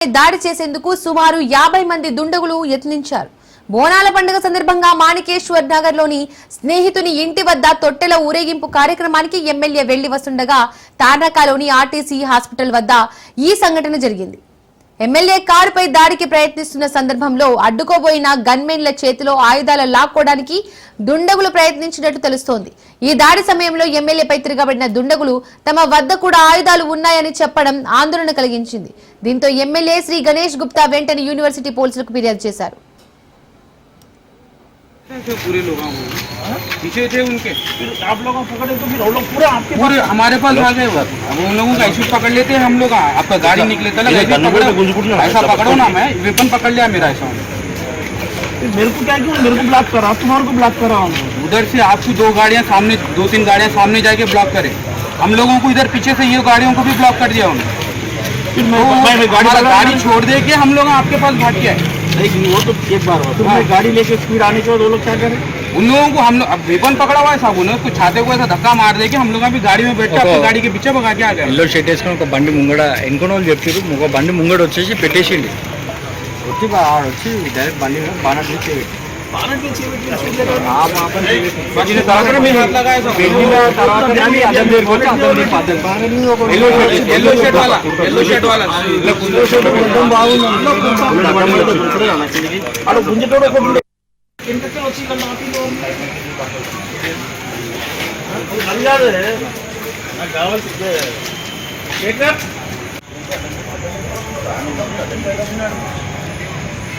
దాడి చేసేందుకు సుమారు 50 మంది దుండగులు యత్నించారు. బోనాల పండుగ సందర్భంగా మాణికేశ్వర్ నగర్ లోని స్నేహితుని ఇంటి వద్ద తొట్టెల ఊరేగింపు కార్యక్రమానికి ఎమ్మెల్యే వెళ్లి వస్తుండగా తార్నాకలోని ఆర్టీసీ హాస్పిటల్ వద్ద ఈ సంఘటన జరిగింది. ఎమ్మెల్యే కారుపై దాడికి ప్రయత్నిస్తున్న సందర్భంలో అడ్డుకోబోయిన గన్మెన్ల చేతిలో ఆయుధాలు లాక్కోవడానికి దుండగులు ప్రయత్నించినట్టు తెలుస్తోంది. ఈ దాడి సమయంలో ఎమ్మెల్యేపై తిరగబడిన దుండగులు తమ వద్ద కూడా ఆయుధాలు ఉన్నాయని చెప్పడం ఆందోళన కలిగించింది. దీంతో ఎమ్మెల్యే శ్రీ గణేష్ గుప్తా వెంటనే యూనివర్సిటీ పోలీసులకు ఫిర్యాదు చేశారు. पूरे लोग पीछे थे उनके, फिर आप लोग पकड़े तो फिर हम लोग पूरे हमारे पास आ गए। वो अब उन लोगों का ऐसे पकड़ लेते हैं हम लोग। आपका गाड़ी निकले तक ऐसा पकड़ो ना, मैं वेपन पकड़ लिया मेरा ऐसा। मेरे को क्या क्यों मेरे को ब्लॉक करा, तुम्हारे को ब्लॉक करा उधर से आपकी दो सामने 2-3 गाड़ियाँ सामने जाके ब्लॉक करे। हम लोगों को इधर पीछे से ये गाड़ियों को भी ब्लॉक कर दिया उन्होंने। गाड़ी छोड़ दे के हम लोग आपके पास भाग के आए। वो तो एक बार तुमने गाड़ी लेके स्पीड आने के बाद वो लोग क्या करें? उन लोगों को हम लोग अब वेपन पकड़ा हुआ है साहब, उन्होंने उसको छाते को ऐसा धक्का मार दे के हम लोग अभी गाड़ी में बैठ के अपनी गाड़ी के पीछे भगा के आ गए। ఎల్లో షర్ట్ వేసుకొని ఒక బండి ముంగడ ఎన్నుకొని వాళ్ళు చెప్పారు. ఒక బండి ముంగడ వచ్చేసి పెట్టేసిండి. వచ్చి డైరెక్ట్ బండి బాగా కావాల్సిందే.